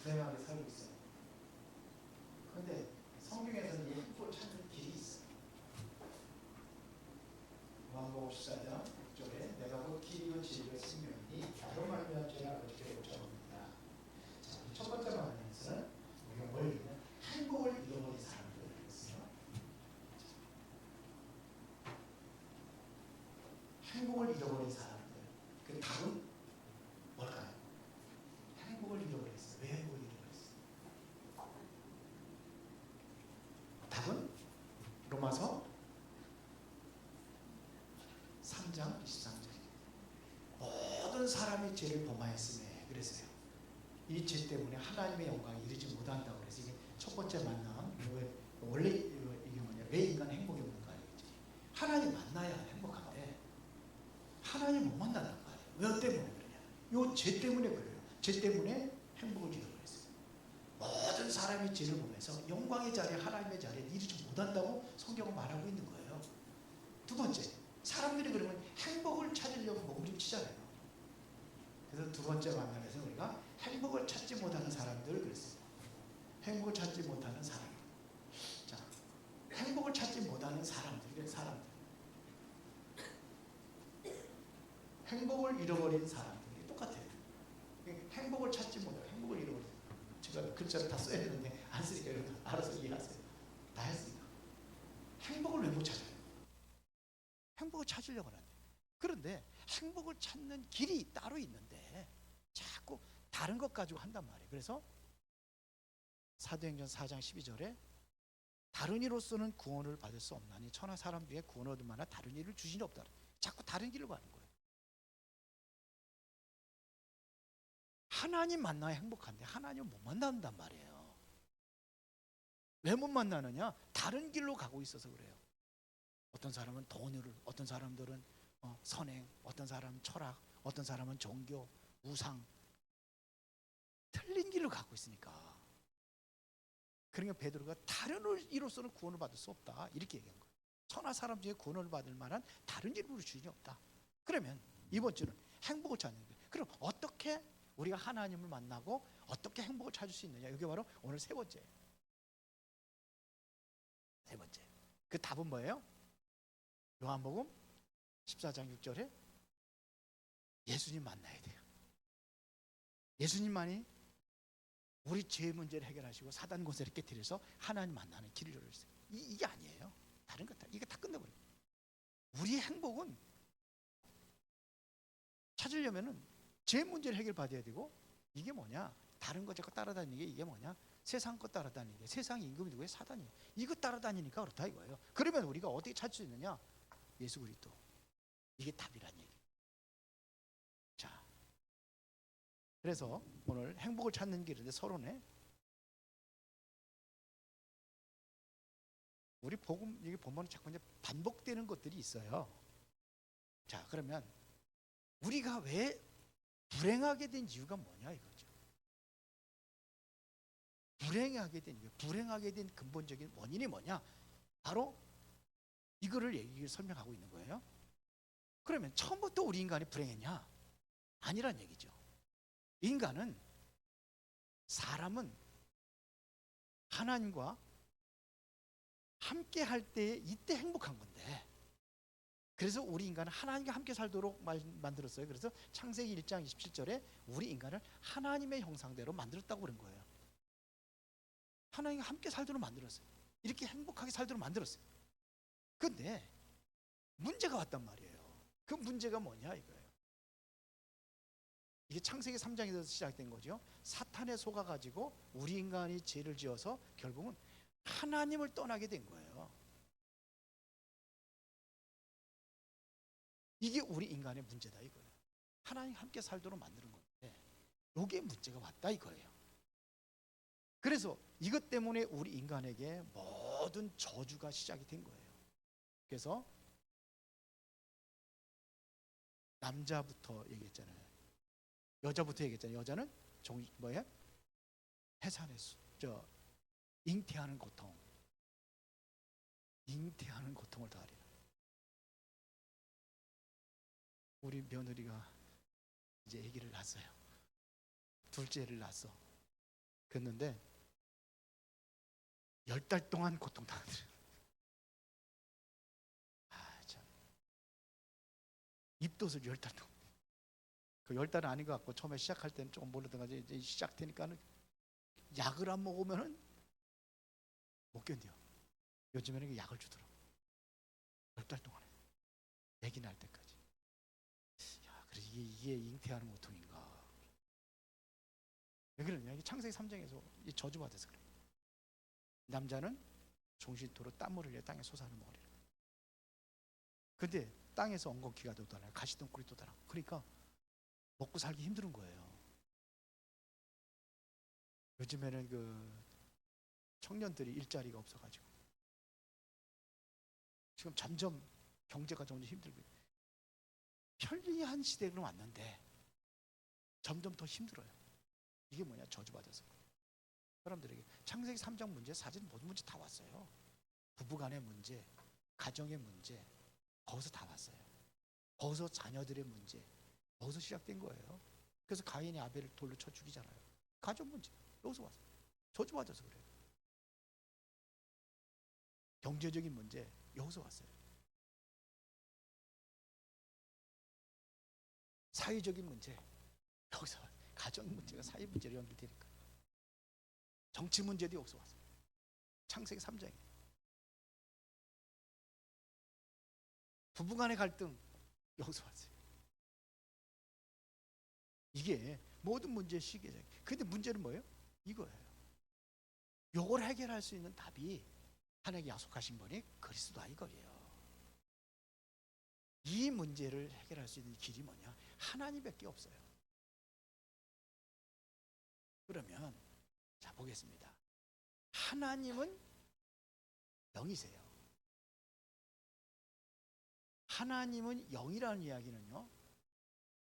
불행하게 살고 있어요. 그런데 성경에서는 이 행복을 찾는 길이 있어요. 요한복음 14장 6절에 내가 곧 길이요 진리요 생명이니 나로 말미암아 죄가 어떻게 못 잡습니다. 자, 첫 번째 말에서는 우리가 뭘 잃는 행복을 잃어버린 사람들을 했어요. 행복을 잃어버린 사람들. 그 답은 뭘까요? 행복을 잃어버렸어요. 왜 행복을 잃어버렸어요? 답은 로마서 3장 23절. 모든 사람이 죄를 범하였음에 그랬어요. 이 죄 때문에 하나님의 영광에 이르지 못한다고 그래서 이게 첫 번째 만남. 원래 이게 뭐냐? 왜 인간은 행복이 없는가? 하나님 만나야 행복한데 하나님 못 만난단 말이에요. 왜 때문에 그러냐? 요 죄 때문에 그래요. 죄 때문에 행복을 잃어버렸어요. 모든 사람이 죄를 보면서 영광의 자리에 하나님의 자리에 이르지 못한다고 성경은 말하고 있는 거예요. 두 번째, 사람들이 그러면 행복을 찾으려고 몸부림치잖아요. 그래서 두 번째 만남에서 우리가 행복을 찾지 못하는 사람들 그랬어요. 행복을 찾지 못하는 사람. 자, 행복을 찾지 못하는 사람들. 행복을 잃어버린 사람들이 똑같아요. 행복을 찾지 못하고 행복을 잃어버린. 제가 글자를 다 써야 되는데 안 쓰니까 여러분 알아서 이해하세요. 다 했습니다. 행복을 왜 못 찾아요? 행복을 찾으려고 하는데. 그런데 행복을 찾는 길이 따로 있는데 자꾸 다른 것 가지고 한단 말이에요. 그래서 사도행전 4장 12절에 다른 이로서는 구원을 받을 수 없나니 천하 사람 중에 구원을 얻을 만한 다른 일을 주시니 없다. 자꾸 다른 길로 가는 거예요. 하나님 만나야 행복한데 하나님을 못 만난단 말이에요. 왜 못 만나느냐? 다른 길로 가고 있어서 그래요. 어떤 사람은 돈을, 어떤 사람들은 선행, 어떤 사람은 철학, 어떤 사람은 종교, 우상, 틀린 길로 가고 있으니까. 그러니까 베드로가 다른 이로서는 구원을 받을 수 없다 이렇게 얘기한 거예요. 천하 사람 중에 구원을 받을 만한 다른 이름으로 주인이 없다. 그러면 이번 주는 행복을 찾는 거예요. 그럼 어떻게 우리가 하나님을 만나고 어떻게 행복을 찾을 수 있느냐? 이게 바로 오늘 세 번째. 그 답은 뭐예요? 요한복음 14장 6절에 예수님 만나야 돼요. 예수님만이 우리 죄 문제를 해결하시고 사단 권세를 깨뜨려서 하나님 만나는 길을 열어주세요. 이게 아니에요. 다른 것 다 이게 다 끝내버려요. 우리의 행복은 찾으려면은 죄 문제를 해결받아야 되고 이게 뭐냐? 다른 것 자꾸 따라다니는 게 이게 뭐냐? 세상 것 따라다니는 게 세상 임금이 누구예요? 사단이에요. 이거 따라다니니까 그렇다 이거예요. 그러면 우리가 어떻게 찾을 수 있느냐? 예수 그리스도. 이게 답이란 얘기. 자, 그래서 오늘 행복을 찾는 길인데 서론에 우리 복음 이게 보면 자꾸 이제 반복되는 것들이 있어요. 자, 그러면 우리가 왜 불행하게 된 이유가 뭐냐 이거죠. 불행하게 된 근본적인 원인이 뭐냐? 바로 이거를 설명하고 있는 거예요. 그러면 처음부터 우리 인간이 불행했냐? 아니란 얘기죠. 사람은 하나님과 함께 할 때 이때 행복한 건데 그래서 우리 인간은 하나님과 함께 살도록 만들었어요. 그래서 창세기 1장 27절에 우리 인간을 하나님의 형상대로 만들었다고 그런 거예요. 하나님과 함께 살도록 만들었어요. 이렇게 행복하게 살도록 만들었어요. 근데 문제가 왔단 말이에요. 그 문제가 뭐냐 이거예요. 이게 창세기 3장에서 시작된 거죠. 사탄에 속아가지고 우리 인간이 죄를 지어서 결국은 하나님을 떠나게 된 거예요. 이게 우리 인간의 문제다 이거예요. 하나님 함께 살도록 만드는 건데 이게 문제가 왔다 이거예요. 그래서 이것 때문에 우리 인간에게 모든 저주가 시작이 된 거예요. 그래서 남자부터 얘기했잖아요. 여자부터 얘기했잖아요. 여자는 뭐예요? 해산의 잉태하는 고통을 당하리라. 우리 며느리가 이제 아기를 낳았어요. 둘째를 낳았어. 그랬는데 10달 동안 고통당하더래요. 참. 입덧을 10달 동안. 그 10달은 아닌 것 같고 처음에 시작할 때는 조금 모르던 거지. 이제 시작되니까는 약을 안 먹으면은 못 견뎌요. 요즘에는 약을 주더라고. 10달 동안에 맥이 날 때까지. 야, 그래서 이게 잉태하는 고통인가? 왜 그러냐? 이게 창세기 3장에서 저주받아서 그래. 남자는 종신토로 땀을 흘려 땅에 솟아는 머리를. 근데 땅에서 엉겅퀴가 돋아나요. 가시덩굴이 돋아나요. 그러니까 먹고 살기 힘든 거예요. 요즘에는 그 청년들이 일자리가 없어가지고 지금 점점 경제가 점점 힘들고 편리한 시대로 왔는데 점점 더 힘들어요. 이게 뭐냐? 저주받아서. 사람들에게 창세기 3장 문제, 사진 모든 문제 다 왔어요. 부부간의 문제, 가정의 문제, 거기서 다 왔어요. 거기서 자녀들의 문제, 거기서 시작된 거예요. 그래서 가인이 아벨을 돌로 쳐 죽이잖아요. 가족 문제 여기서 왔어요. 저주받아서 그래요. 경제적인 문제 여기서 왔어요. 사회적인 문제 여기서 왔어요. 가정 문제가 사회 문제로 연결되니까. 정치 문제도 여기서 왔어요. 창세기 3장에. 부부간의 갈등 여기서 왔어요. 이게 모든 문제의 시계적. 근데 문제는 뭐예요? 이거예요. 요걸 해결할 수 있는 답이 하나님께 약속하신 분이 그리스도다 이거예요. 이 문제를 해결할 수 있는 길이 뭐냐? 하나님밖에 없어요. 그러면 자 보겠습니다. 하나님은 영이세요. 하나님은 영이라는 이야기는요,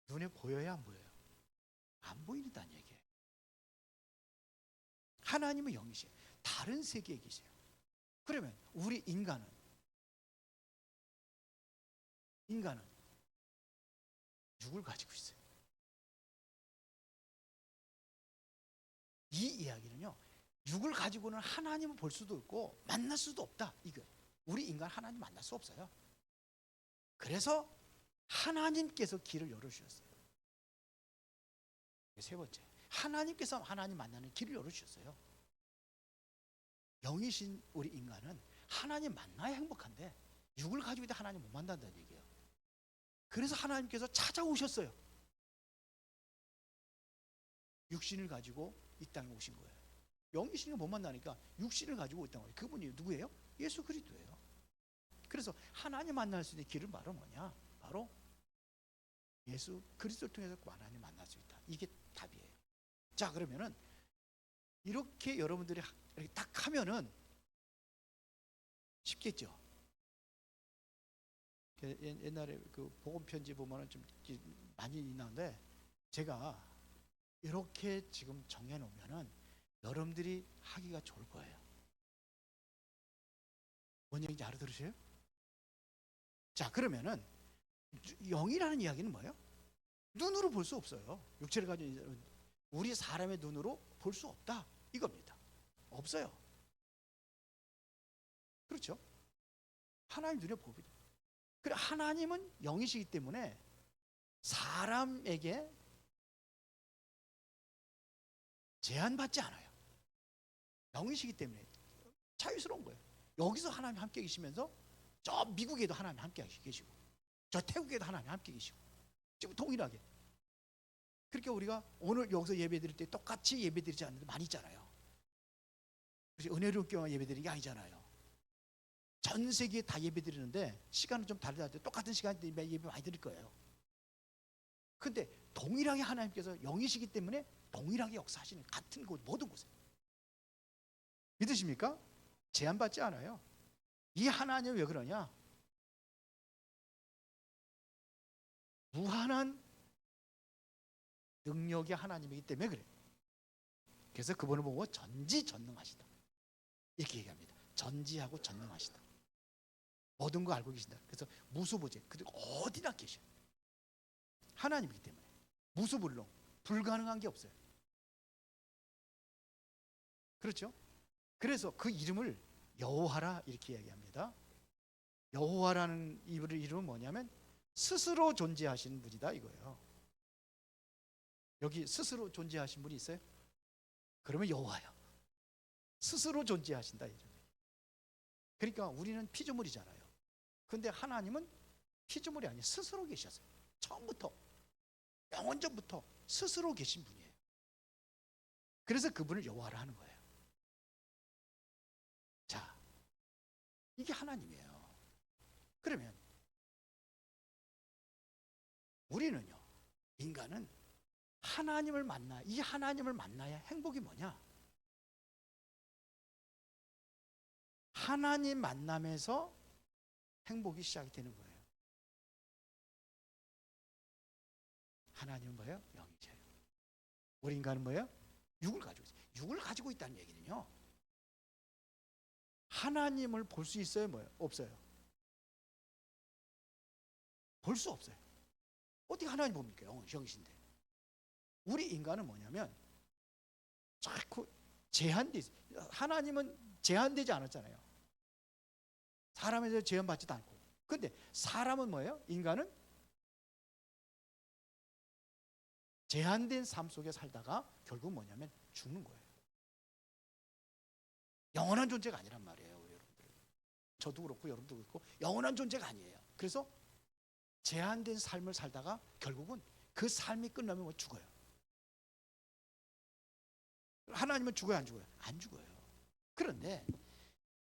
눈에 보여야 안 보여요? 안 보인다는 얘기예요. 하나님은 영이세요. 다른 세계에 계세요. 그러면 우리 인간은 육을 가지고 있어요. 이 이야기는요, 육을 가지고는 하나님을 볼 수도 없고 만날 수도 없다. 이거 우리 인간 하나님 만날 수 없어요. 그래서 하나님께서 길을 열어주셨어요. 세 번째, 하나님께서 하나님 만나는 길을 열어주셨어요. 영이신 우리 인간은 하나님 만나야 행복한데 육을 가지고 있다 하나님 못 만난다는 얘기예요. 그래서 하나님께서 찾아오셨어요. 육신을 가지고 이 땅에 오신 거예요. 영이신을 못 만나니까 육신을 가지고 있다는 거예요. 그분이 누구예요? 예수 그리스도예요. 그래서 하나님 만날 수 있는 길은 바로 뭐냐? 바로 예수 그리스도를 통해서 하나님 만날 수 있다. 이게 답이에요. 자, 그러면은 이렇게 여러분들이 이렇게 딱 하면은 쉽겠죠. 옛날에 그 복음 편지 보면은 좀 많이 있는데 제가 이렇게 지금 정해놓으면은 여러분들이 하기가 좋을 거예요. 뭔 얘기인지 알아들으세요? 자, 그러면은 영이라는 이야기는 뭐예요? 눈으로 볼 수 없어요. 육체를 가진 우리 사람의 눈으로 볼 수 없다 이겁니다. 없어요. 그렇죠? 하나님 눈에 보거든요. 그래, 하나님은 영이시기 때문에 사람에게 제한받지 않아요. 영이시기 때문에 자유스러운 거예요. 여기서 하나님 함께 계시면서 저 미국에도 하나님 함께 계시고 저 태국에도 하나님 함께 계시고 지금 동일하게. 그렇게 우리가 오늘 여기서 예배 드릴 때 똑같이 예배 드리지 않는 데 많이 있잖아요. 그래서 은혜로운 교회만 예배 드리는 게 아니잖아요. 전 세계에 다 예배 드리는데 시간은 좀 다르다. 똑같은 시간에 예배 많이 드릴 거예요. 근데 동일하게 하나님께서 영이시기 때문에 동일하게 역사하시는 같은 곳 모든 곳에 믿으십니까? 제한받지 않아요. 이 하나님은 왜 그러냐? 무한한 능력의 하나님이기 때문에 그래요. 그래서 그분을 보고 전지전능하시다 이렇게 얘기합니다. 전지하고 전능하시다. 모든 거 알고 계신다. 그래서 무소부재. 그리고 어디나 계셔요. 하나님이기 때문에 무소불능, 불가능한 게 없어요. 그렇죠? 그래서 그 이름을 여호와라 이렇게 이야기합니다. 여호와라는 이름은 뭐냐면 스스로 존재하시는 분이다 이거예요. 여기 스스로 존재하신 분이 있어요? 그러면 여호와요. 스스로 존재하신다 이죠. 그러니까 우리는 피조물이잖아요. 근데 하나님은 피조물이 아니에요. 스스로 계셨어요. 처음부터 영원전부터 스스로 계신 분이에요. 그래서 그분을 여호와라 하는 거예요. 자, 이게 하나님이에요. 그러면 우리는요, 인간은 하나님을 만나, 이 하나님을 만나야 행복이 뭐냐? 하나님 만남에서 행복이 시작이 되는 거예요. 하나님은 뭐예요? 영이세요. 우리 인간은 뭐예요? 육을 가지고 있어요. 육을 가지고 있다는 얘기는요, 하나님을 볼 수 있어요? 뭐예요? 없어요. 볼 수 없어요. 어떻게 하나님 봅니까? 영이신데. 우리 인간은 뭐냐면 자꾸 제한돼 있어요. 하나님은 제한되지 않았잖아요. 사람에서 제한받지도 않고. 근데 사람은 뭐예요? 인간은 제한된 삶 속에 살다가 결국 뭐냐면 죽는 거예요. 영원한 존재가 아니란 말이에요, 여러분들. 저도 그렇고 여러분도 그렇고 영원한 존재가 아니에요. 그래서 제한된 삶을 살다가 결국은 그 삶이 끝나면 뭐 죽어요. 하나님은 죽어요, 안 죽어요? 안 죽어요. 그런데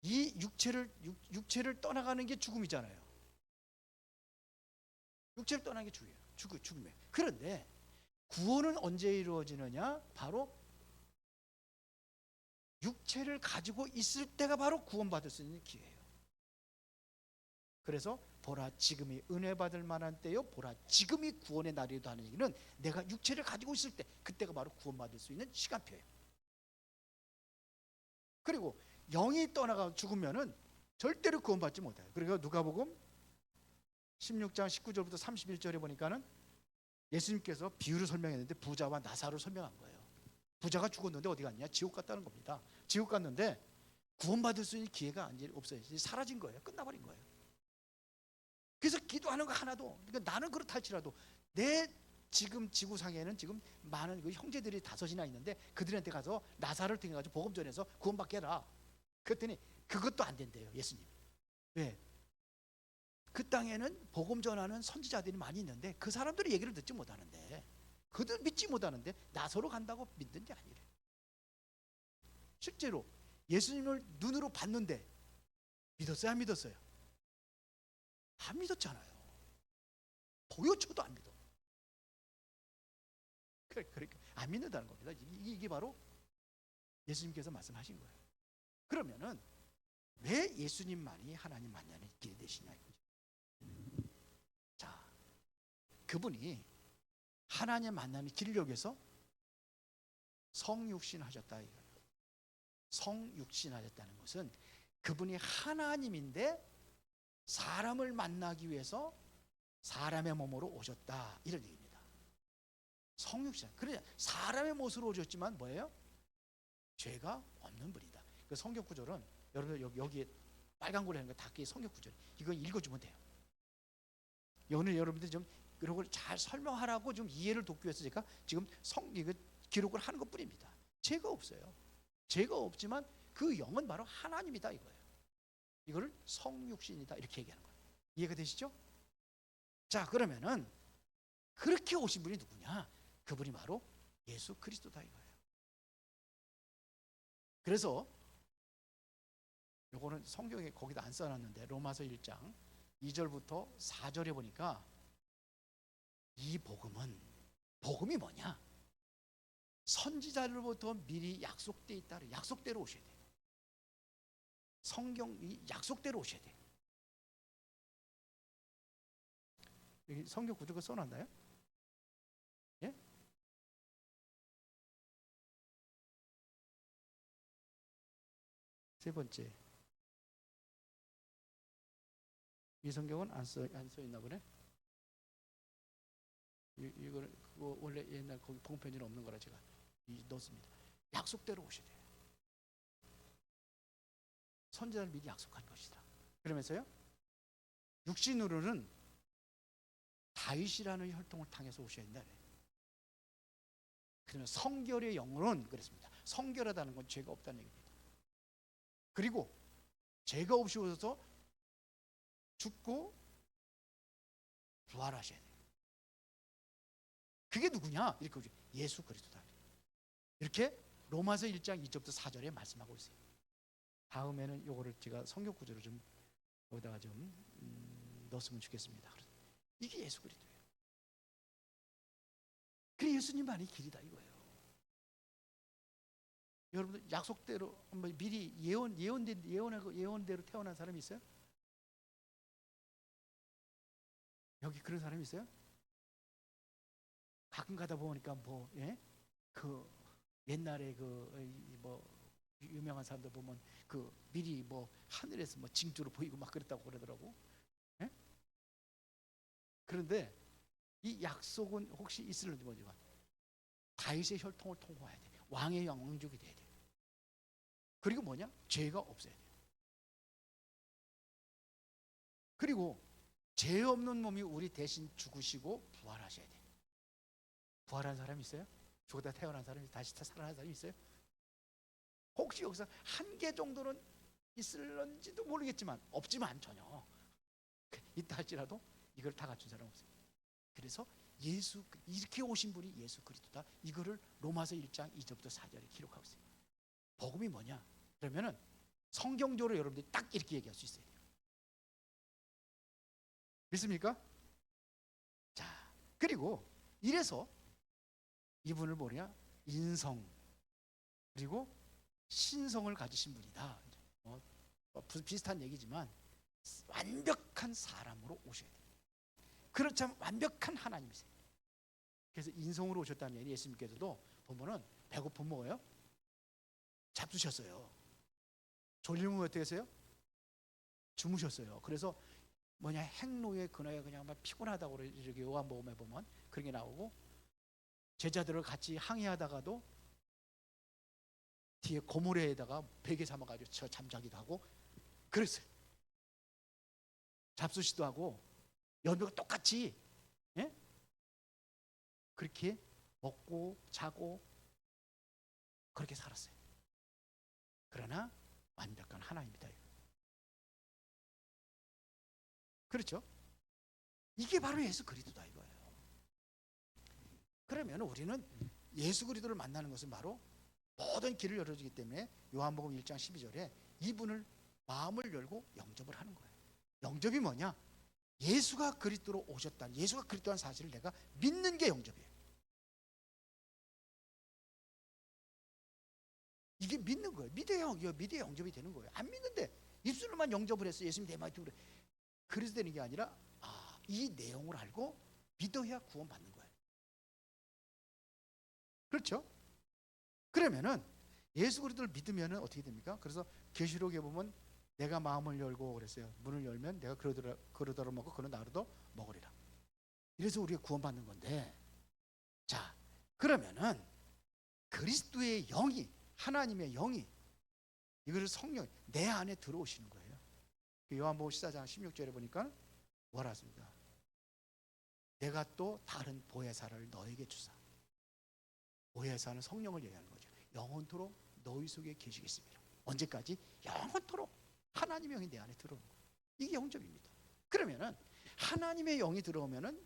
이 육체를 떠나가는 게 죽음이잖아요. 육체를 떠나는 게 죽음이에요. 그런데 구원은 언제 이루어지느냐? 바로 육체를 가지고 있을 때가 바로 구원받을 수 있는 기회예요. 그래서 보라 지금이 은혜 받을 만한 때요, 보라 지금이 구원의 날이다 하는 얘기는 내가 육체를 가지고 있을 때, 그때가 바로 구원받을 수 있는 시간표예요. 그리고 영이 떠나가 죽으면은 절대로 구원받지 못해요. 그러니까 누가복음 16장 19절부터 31절에 보니까는 예수님께서 비유를 설명했는데 부자와 나사로를 설명한 거예요. 부자가 죽었는데 어디 갔냐? 지옥 갔다는 겁니다. 지옥 갔는데 구원받을 수 있는 기회가 없어요. 사라진 거예요. 끝나버린 거예요. 그래서 기도하는 거 하나도, 그러니까 나는 그렇다 할지라도 내 지금 지구상에는 지금 많은 그 형제들이 5이나 있는데 그들한테 가서 나사를 통해 가지고 복음 전해서 구원받게 해라. 그랬더니 그것도 안 된대요, 예수님. 왜? 그 땅에는 복음 전하는 선지자들이 많이 있는데 그 사람들이 얘기를 듣지 못하는데, 그들 믿지 못하는데 나서로 간다고 믿는 게 아니래. 실제로 예수님을 눈으로 봤는데 믿었어요, 안 믿었어요? 안 믿었잖아요. 보여줘도 안 믿어. 그러니까 안 믿는다는 겁니다. 이게 바로 예수님께서 말씀하신 거예요. 그러면은 왜 예수님만이 하나님 만나는 길이 되시냐 이거죠. 자, 그분이 하나님 만나는 길을 위해서 성육신하셨다 이거예요. 성육신하셨다는 것은 그분이 하나님인데 사람을 만나기 위해서 사람의 몸으로 오셨다 이런 얘기입니다. 성육신. 그래 사람의 모습으로 오셨지만 뭐예요? 죄가 없는 분이다. 그 성경 구절은 여러분들 여기에 빨간 걸로 하는 거 다 성경 구절. 이거 읽어주면 돼요. 오늘 여러분들 좀 그런 걸 잘 설명하라고 좀 이해를 돕기 위해서 제가 지금 이거 기록을 하는 것뿐입니다. 죄가 없어요. 죄가 없지만 그 영은 바로 하나님이다 이거예요. 이거를 성육신이다 이렇게 얘기하는 거예요. 이해가 되시죠? 자, 그러면은 그렇게 오신 분이 누구냐? 그분이 바로 예수 그리스도다 이거예요. 그래서 요거는 성경에 거기다 안 써놨는데 로마서 1장 2절부터 4절에 보니까 이 복음이 뭐냐? 선지자들부터 미리 약속돼 있다. 약속대로 오셔야 돼. 성경이 약속대로 오셔야 돼. 여기 성경 구조가 써놨나요? 예? 세 번째, 이 성경은 안 써 있나 보네. 이거는 그거 원래 옛날 거기 봉편지는 없는 거라 제가 넣었습니다. 약속대로 오셔야 돼요. 선지자를 미리 약속한 것이다. 그러면서요, 육신으로는 다윗이라는 혈통을 통해서 오셔야 된다. 그러면 성결의 영으로는 그랬습니다. 성결하다는 건 죄가 없다는 얘기입니다. 그리고 죄가 없이 오셔서 죽고 부활하셔야 돼요. 그게 누구냐? 이렇게 오죠. 예수 그리스도다. 이렇게 로마서 1장 2절부터 4절에 말씀하고 있어요. 다음에는 요거를 제가 성경 구절을 좀 여기다가 좀 넣었으면 좋겠습니다. 이게 예수 그리스도예요. 그래, 예수님만이 길이다 이거예요. 여러분들 약속대로 미리 예언대로 태어난 사람이 있어요? 여기 그런 사람이 있어요? 가끔 가다 보니까 그 옛날에 유명한 사람들 보면 미리 하늘에서 징조로 보이고 막 그랬다고 그러더라고. 예? 그런데 이 약속은 혹시 있을는지 모르지만 다윗의 혈통을 통과해야 돼. 왕의 왕족이 돼야 돼. 그리고 죄가 없어야 돼요. 그리고 죄 없는 몸이 우리 대신 죽으시고 부활하셔야 돼. 부활한 사람이 있어요? 죽었다 태어난 사람이 다시 살아난 사람이 있어요? 혹시 여기서 한 개 정도는 있을런지도 모르겠지만 없지만 전혀 있다 할지라도 이걸 다 갖춘 사람 없어요. 그래서 이렇게 오신 분이 예수 그리스도다. 이거를 로마서 1장 2절부터 4절에 기록하고 있어요. 복음이 뭐냐? 그러면은 성경적으로 여러분들이 딱 이렇게 얘기할 수 있어야 돼요. 믿습니까? 자, 그리고 이래서 이분을 인성 그리고 신성을 가지신 분이다. 비슷한 얘기지만 완벽한 사람으로 오셔야 돼요. 그렇자면 완벽한 하나님이세요. 그래서 인성으로 오셨다는 얘기, 예수님께서도 보면은 배고프면 뭐예요? 잡수셨어요. 졸리면 어떻게 했어요? 주무셨어요. 그래서 행로의 그날에 그냥 막 피곤하다고 이렇게 요한복음에 보면 그런 게 나오고, 제자들을 같이 항해하다가도 뒤에 고모래에다가 베개 삼아가지고 잠자기도 하고 그랬어요. 잡수시도 하고 연배가 똑같이 그렇게 먹고 자고 그렇게 살았어요. 그러나 완벽한 하나님이다. 그렇죠? 이게 바로 예수 그리스도다 이거예요. 그러면 우리는 예수 그리스도를 만나는 것은 바로 모든 길을 열어주기 때문에 요한복음 1장 12절에 이분을 마음을 열고 영접을 하는 거예요. 영접이 뭐냐? 예수가 그리스도로 오셨다는, 예수가 그리스도라는 사실을 내가 믿는 게 영접이에요. 이게 믿는 거예요. 믿어야 영접이 되는 거예요. 안 믿는데 입술로만 영접을 해서 예수님 내 마음에 들어 그래서 되는 게 아니라 이 내용을 알고 믿어야 구원받는 거예요. 그렇죠? 그러면은 예수 그리스도를 믿으면은 어떻게 됩니까? 그래서 계시록에 보면 내가 마음을 열고 그랬어요. 문을 열면 내가 그러더러 먹고 그는 나로도 먹으리라. 이래서 우리가 구원받는 건데, 자, 그러면은 그리스도의 영이, 하나님의 영이, 이것을 성령 내 안에 들어오시는 거예요. 요한복음 14장 16절에 보니까 뭐라 했습니까? 내가 또 다른 보혜사를 너에게 주사. 보혜사는 성령을 얘기하는 거죠. 영원토록 너희 속에 계시겠습니다. 언제까지? 영원토록 하나님의 영이 내 안에 들어오는 거예요. 이게 영접입니다. 그러면은 하나님의 영이 들어오면은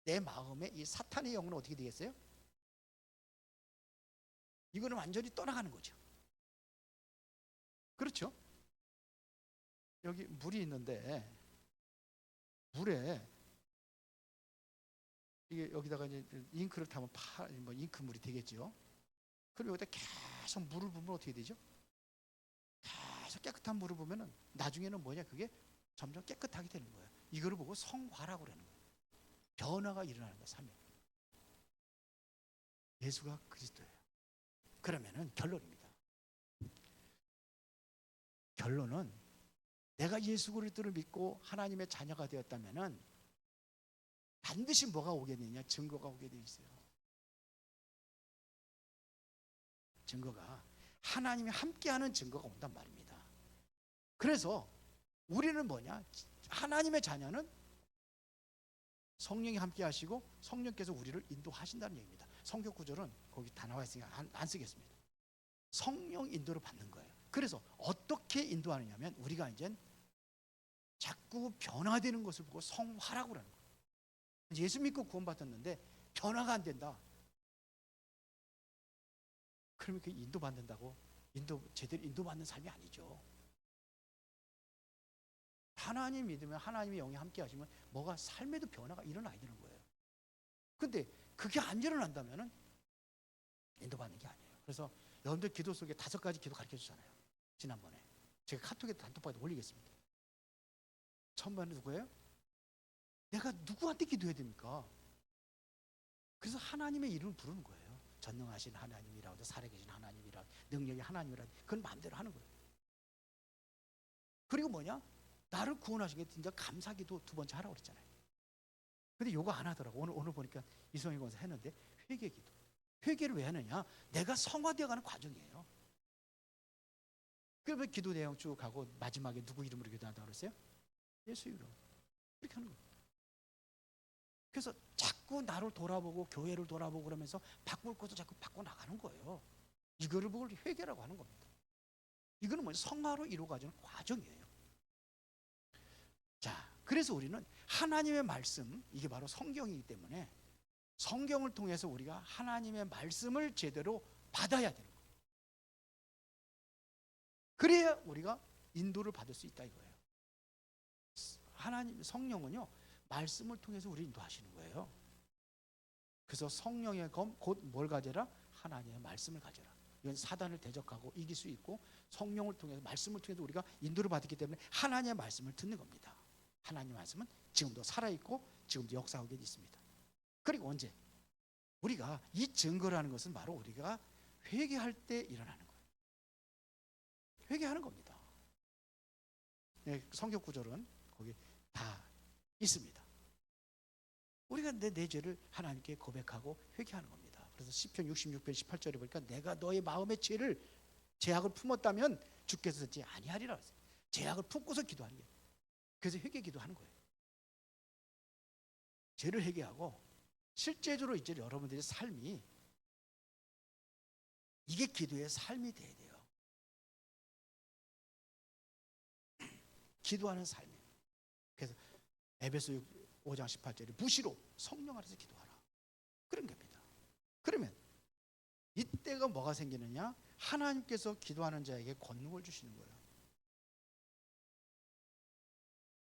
내 마음에 이 사탄의 영은 어떻게 되겠어요? 이거는 완전히 떠나가는 거죠. 그렇죠? 여기 물이 있는데 물에 이게 여기다가 이제 잉크를 타면 잉크물이 되겠죠. 그럼 여기다 계속 물을 부으면 어떻게 되죠? 계속 깨끗한 물을 부으면은 나중에는 그게 점점 깨끗하게 되는 거예요. 이거를 보고 성화라고 그러는 거예요. 변화가 일어나는 거예요. 삶에. 예수가 그리스도예요. 그러면은 결론입니다. 결론은 내가 예수 그리스도를 믿고 하나님의 자녀가 되었다면은 반드시 뭐가 오게 되냐? 증거가 오게 돼 있어요. 증거가 하나님이 함께하는 증거가 온단 말입니다. 그래서 우리는 뭐냐? 하나님의 자녀는 성령이 함께 하시고 성령께서 우리를 인도하신다는 얘기입니다. 성경 구절은 거기 다 나와 있으니까 안 쓰겠습니다. 성령 인도를 받는 거예요. 그래서 어떻게 인도하느냐면 우리가 이제 자꾸 변화되는 것을 보고 성화라고 그러는 거예요. 예수 믿고 구원받았는데 변화가 안 된다. 그러면 그게 인도받는다고 제대로 인도받는 삶이 아니죠. 하나님 믿으면 하나님의 영이 함께 하시면 뭐가 삶에도 변화가 일어나야 되는 거예요. 근데 그게 안 일어난다면 인도받는 게 아니에요. 그래서 여러분들 기도 속에 5가지 기도 가르쳐 주잖아요. 지난번에 제가 카톡에 단톡방에 올리겠습니다. 처음 번은 누구예요? 내가 누구한테 기도해야 됩니까? 그래서 하나님의 이름을 부르는 거예요. 전능하신 하나님이라고, 살아계신 하나님이라고, 능력이 하나님이라고, 그건 마음대로 하는 거예요. 그리고 뭐냐? 나를 구원하신 게 진짜 감사기도 2번째 하라고 그랬잖아요. 근데 요거 안 하더라고. 오늘 보니까 이성희 권사 했는데 회개기도. 회개를 왜 하느냐? 내가 성화되어가는 과정이에요. 그러면 기도 내용 쭉 가고 마지막에 누구 이름으로 기도한다고 그랬어요? 예수 이름. 그렇게 하는 거예요. 그래서 자꾸 나를 돌아보고 교회를 돌아보고 그러면서 바꿀 것도 자꾸 바꿔 나가는 거예요. 이거를 보고 회개라고 하는 겁니다. 이거는 뭐냐? 성화로 이루어가는 과정이에요. 자, 그래서 우리는 하나님의 말씀, 이게 바로 성경이기 때문에 성경을 통해서 우리가 하나님의 말씀을 제대로 받아야 되는 거예요. 그래야 우리가 인도를 받을 수 있다 이거예요. 하나님 성령은요, 말씀을 통해서 우리 인도하시는 거예요. 그래서 성령의 검 곧 뭘 가져라? 하나님의 말씀을 가져라. 이건 사단을 대적하고 이길 수 있고 성령을 통해서 말씀을 통해서 우리가 인도를 받았기 때문에 하나님의 말씀을 듣는 겁니다. 하나님의 말씀은 지금도 살아있고 지금도 역사하고 있습니다. 그리고 언제? 우리가 이 증거라는 것은 바로 우리가 회개할 때 일어나는 거예요. 회개하는 겁니다. 네, 성경 구절은 거기 다 있습니다. 우리가 내 죄를 하나님께 고백하고 회개하는 겁니다. 그래서 시편 66편 18절에 보니까 내가 너의 마음의 죄악을 품었다면 주께서 듣지 아니하리라 했어요. 죄악을 품고서 기도하는 게. 그래서 회개 기도하는 거예요. 죄를 회개하고 실제적으로 이제 여러분들의 삶이 이게 기도의 삶이 돼야 돼요. 기도하는 삶이에요. 그래서 에베소 5장 18절에 무시로 성령 안에서 기도하라. 그런 겁니다. 그러면 이때가 뭐가 생기느냐? 하나님께서 기도하는 자에게 권능을 주시는 거예요.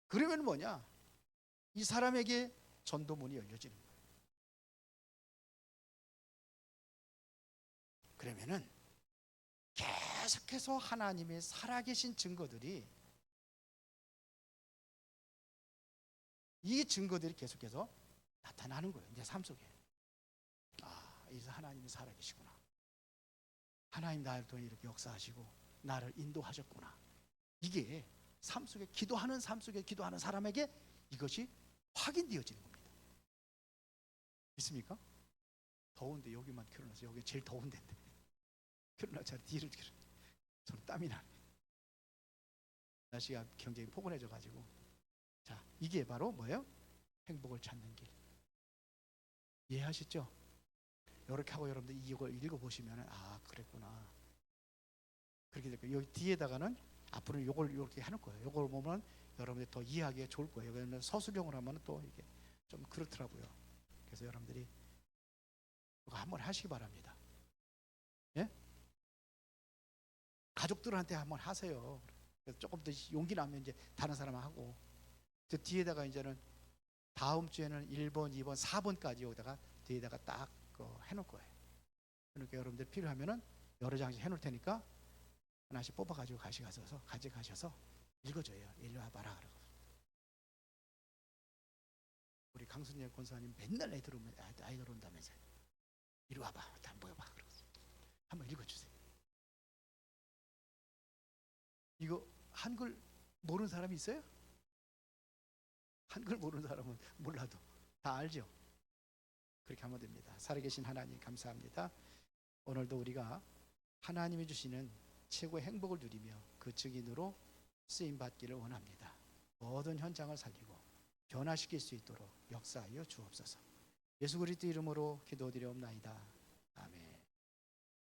그러면 뭐냐? 이 사람에게 전도문이 열려지는 거예요. 그러면은 계속해서 하나님의 살아계신 증거들이 이 증거들이 계속해서 나타나는 거예요. 내 삶 속에. 아, 이제 하나님이 살아계시구나. 하나님 나를 통해 이렇게 역사하시고 나를 인도하셨구나. 이게 삶 속에 기도하는 삶 속에 기도하는 사람에게 이것이 확인되어지는 겁니다. 있습니까? 더운데 여기만 켜놔서 여기 제일 더운 데인데 켜놔서 뒤를 저는 땀이 나네. 날씨가 굉장히 포근해져 가지고 자, 이게 바로 뭐예요? 행복을 찾는 길. 이해하시죠? 이렇게 하고 여러분들 이걸 읽어보시면 아 그랬구나. 그렇게 될 거예요. 여기 뒤에다가는 앞으로 이걸 이렇게 해놓을 거예요. 이걸 보면 여러분들이 더 이해하기가 좋을 거예요. 왜냐하면 서술형으로 하면 또 이게 좀 그렇더라고요. 그래서 여러분들이 이거 한번 하시기 바랍니다. 예? 가족들한테 한번 하세요. 그래서 조금 더 용기 나면 이제 다른 사람 하고 그 뒤에다가 이제는 다음 주에는 1번, 2번, 4번까지 여기다가 뒤에다가 딱 해놓을 거예요. 그러니까 여러분들 필요하면은 여러 장씩 해놓을 테니까 하나씩 뽑아가지고 가져가셔서 읽어줘요. 일로 와봐라. 그러고. 우리 강순재 권사님 맨날 아이들 온다면서요. 이리 와봐. 다 모여봐. 그러고. 한번 읽어주세요. 이거 한글 모르는 사람이 있어요? 한글 모르는 사람은 몰라도 다 알죠? 그렇게 하면 됩니다. 살아계신 하나님 감사합니다. 오늘도 우리가 하나님이 주시는 최고의 행복을 누리며 그 증인으로 쓰임 받기를 원합니다. 모든 현장을 살리고 변화시킬 수 있도록 역사하여 주옵소서. 예수 그리스도 이름으로 기도드리옵나이다.